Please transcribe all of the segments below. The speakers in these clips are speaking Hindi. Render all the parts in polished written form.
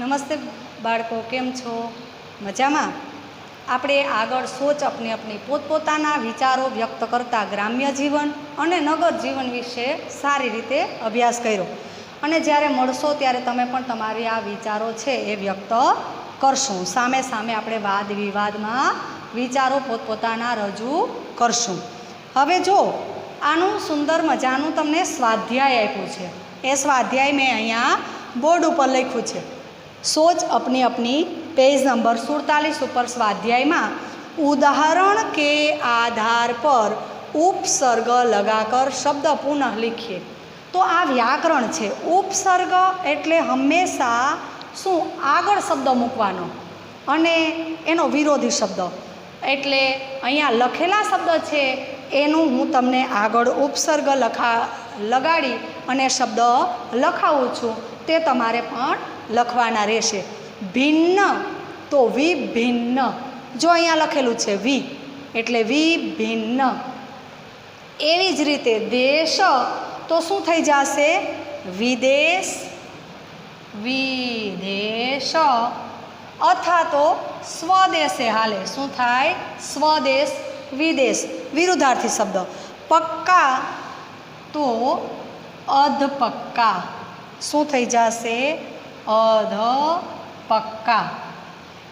નમસ્તે બાળકો, કેમ છો? મજામાં? આપણે આગળ સોચ અપની અપની પોતપોતાના વિચારો વ્યક્ત કરતા ગ્રામ્ય જીવન અને નગર જીવન વિશે સારી રીતે અભ્યાસ કર્યો અને જ્યારે મળશો ત્યારે તમે પણ તમારી આ વિચારો છે એ વ્યક્ત કરશું. સામે સામે આપણે વાદ વિવાદમાં વિચારો પોતપોતાના રજૂ કરશું. હવે જો આનું સુંદર મજાનું તમને સ્વાધ્યાય આપ્યું છે. એ સ્વાધ્યાય મેં અહીંયા બોર્ડ ઉપર લખ્યું છે. सोच अपनी अपनी पेज नंबर 47 ऊपर स्वाध्याय में उदाहरण के आधार पर उपसर्ग लगाकर शब्द पुनः लिखिए. तो आ व्याकरण है. उपसर्ग एटले हमेशा शू आगळ शब्द मूकवानो अने एनो विरोधी शब्द एटले अहींया लखेला शब्द है एनु हूँ तमने आगळ उपसर्ग लगाड़ी अने शब्द लखावुं छूं. ते तमारे पण लखवाना रहेशे. भिन्न तो विभिन्न. जो अहींया लखेलुं छे वि एटले विभिन्न. एवी ज रीते देश तो शुं थई जशे? विदेश विदेश. अथवा तो स्वदेशे हाले. शुं थाय? स्वदेश विदेश. विरुद्धार्थी शब्द. पक्का तो अधपक्का. शुं थई जशे? अध पक्का.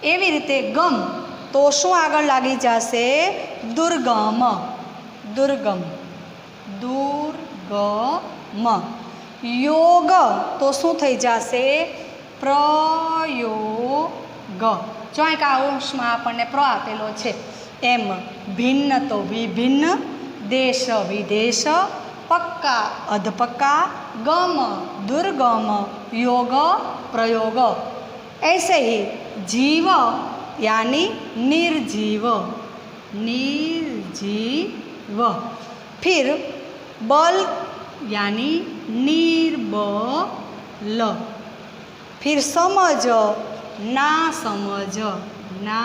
एवी रीते गम तो शू आगळ लागी जशे? दुर्गम दुर्गम दुर्गम. योग तो शू थई जशे? प्रयोग. जो एक अंश में आपने प्र आपेलो छे एम. भिन्न तो विभिन्न. देश विदेश. पक्का अधपक्का. गम दुर्गम. योग प्रयोग. ऐसे ही जीव यानी निर्जीव निर्जीव. फिर बल यानी निर्बल. फिर समझ ना समझ ना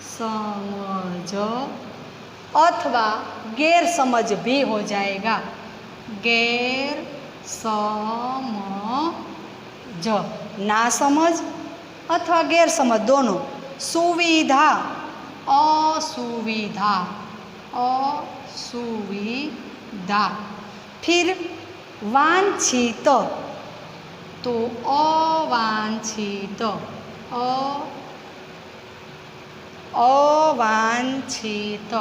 समझ अथवा गैर समझ भी हो जाएगा. गैर समझ ना समझ अथवा गैर समझ दोनों. सुविधा असुविधा असुविधा. फिर वांछित तो अवांछित अवांछित.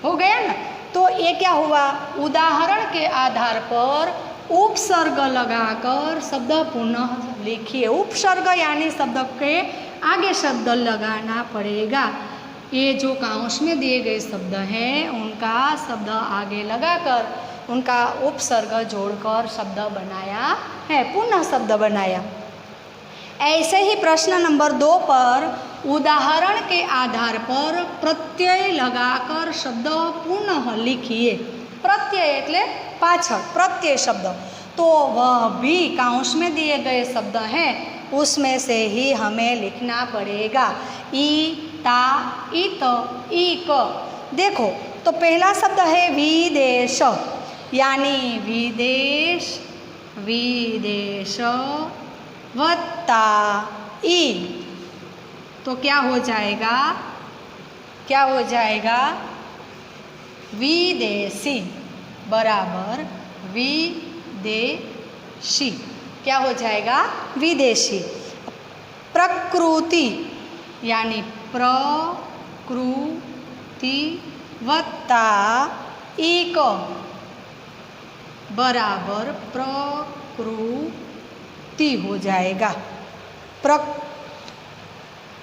हो गया ना? तो ये क्या हुआ? उदाहरण के आधार पर उपसर्ग लगाकर शब्द पुनः लिखिए. उपसर्ग यानी शब्द के आगे शब्द लगाना पड़ेगा. ये जो काउंस में दिए गए शब्द हैं उनका शब्द आगे लगाकर उनका उपसर्ग जोड़कर शब्द बनाया है. पुनः शब्द बनाया. ऐसे ही प्रश्न नंबर 2 पर उदाहरण के आधार पर प्रत्यय लगाकर शब्द पुनः लिखिए. प्रत्यय एटले पाछळ प्रत्यय शब्द. तो वह भी काउंस में दिए गए शब्द हैं उसमें से ही हमें लिखना पड़ेगा. ई ता इत ईक. देखो तो पहला शब्द है विदेश यानी विदेश विदेश वत्ता ई. तो क्या हो जाएगा? क्या हो जाएगा? विदेशी बराबर विदेशी. क्या हो जाएगा? विदेशी. प्रकृति यानी प्रकृति वत्ता एक बराबर प्रकृति हो जाएगा.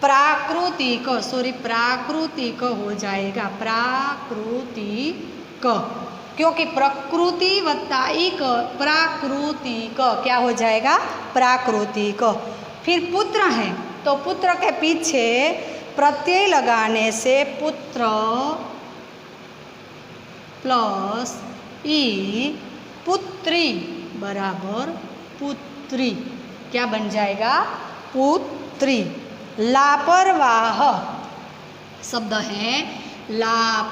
प्राकृतिक प्राकृतिक हो जाएगा. प्राकृतिक क्योंकि प्रकृति वत्ता एक प्राकृतिक क्या हो जाएगा? प्राकृतिक. फिर पुत्र है तो पुत्र के पीछे प्रत्यय लगाने से पुत्र प्लस ई पुत्री बराबर पुत्री. क्या बन जाएगा? पुत्री. लापरवाह शब्द है लापरवाह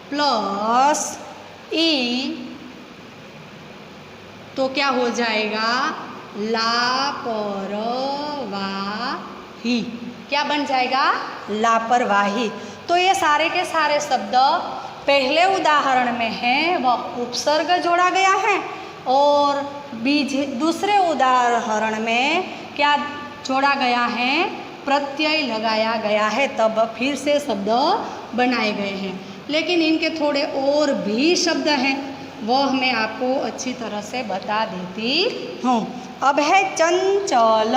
प्लस ई तो क्या हो जाएगा? लापरवाही। क्या बन जाएगा? लापरवाही। तो ये सारे के सारे शब्द पहले उदाहरण में हैं वह उपसर्ग जोड़ा गया है, और दूसरे उदाहरण में क्या जोड़ा गया है? प्रत्यय लगाया गया है, तब फिर से शब्द बनाए गए हैं। लेकिन इनके थोड़े और भी शब्द हैं, वह मैं आपको अच्छी तरह से बता देती हूँ। अब है चंचल।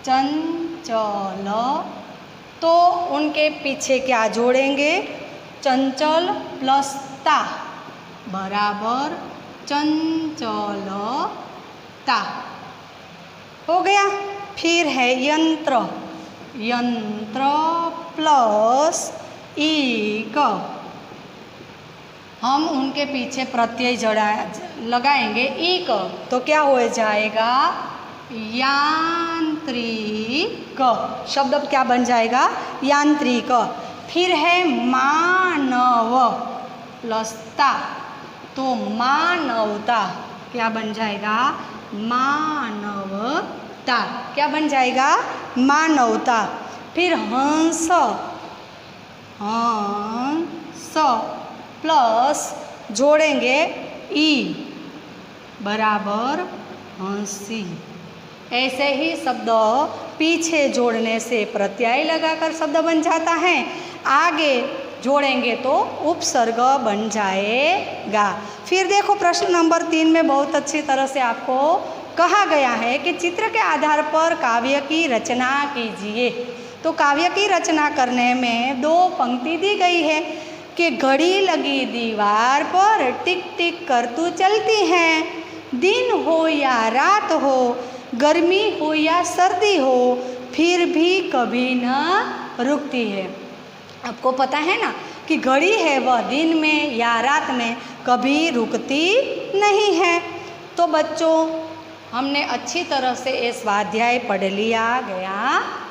चंचल, तो उनके पीछे क्या जोड़ेंगे? चंचल प्लस ता बराबर चंचलता हो गया। फिर है यंत्र। यंत्र प्लस ईक, हम उनके पीछे प्रत्यय लगाएंगे ईक, तो क्या हो जाएगा? यांत्रिक। शब्द क्या बन जाएगा? यांत्रिक। फिर है मानव प्लस ता, तो मानवता क्या बन जाएगा? मानवता। क्या बन जाएगा? मानवता। फिर हंस। हंस प्लस जोड़ेंगे ई बराबर हंसी। ऐसे ही शब्द पीछे जोड़ने से प्रत्यय लगाकर शब्द बन जाता है, आगे जोड़ेंगे तो उपसर्ग बन जाएगा। फिर देखो प्रश्न नंबर 3 में बहुत अच्छी तरह से आपको कहा गया है कि चित्र के आधार पर काव्य की रचना कीजिए। तो काव्य की रचना करने में 2 पंक्ति दी गई है कि घड़ी लगी दीवार पर टिक टिक कर तू चलती है, दिन हो या रात हो, गर्मी हो या सर्दी हो, फिर भी कभी न रुकती है। आपको पता है ना कि घड़ी है वह दिन में या रात में कभी रुकती नहीं है। तो बच्चों, हमने अच्छी तरह से ये स्वाध्याय पढ़ लिया गया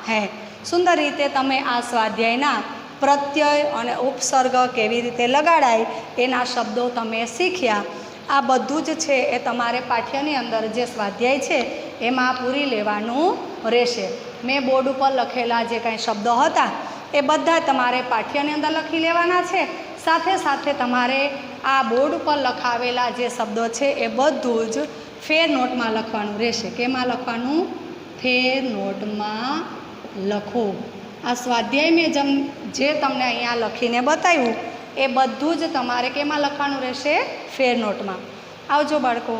है। सुंदर रीते तमे आ स्वाध्यायना प्रत्यय અને ઉપસર્ગ કેવી રીતે લગાડાય એના શબ્દો તમે શીખ્યા। આ બધું જ છે એ તમારે પાઠ્યની અંદર જે સ્વાધ્યાય છે એમાં પૂરી લેવાનું રહેશે। મેં બોર્ડ ઉપર લખેલા જે કાંઈ શબ્દો હતા એ બધા તમારે પાઠ્યની અંદર લખી લેવાના છે। સાથે સાથે તમારે આ બોર્ડ ઉપર લખાવેલા જે શબ્દો છે એ બધું જ फेर नोट में लखवानुं रहेशे। केमां लखवानुं? फेर नोट में लखो। आ स्वाध्याय में जे तमने अहींया लखीने बताव्युं ए बधुं ज तमारे केमां लखवानुं रहेशे? फेर नोट में। आवजो बाळको।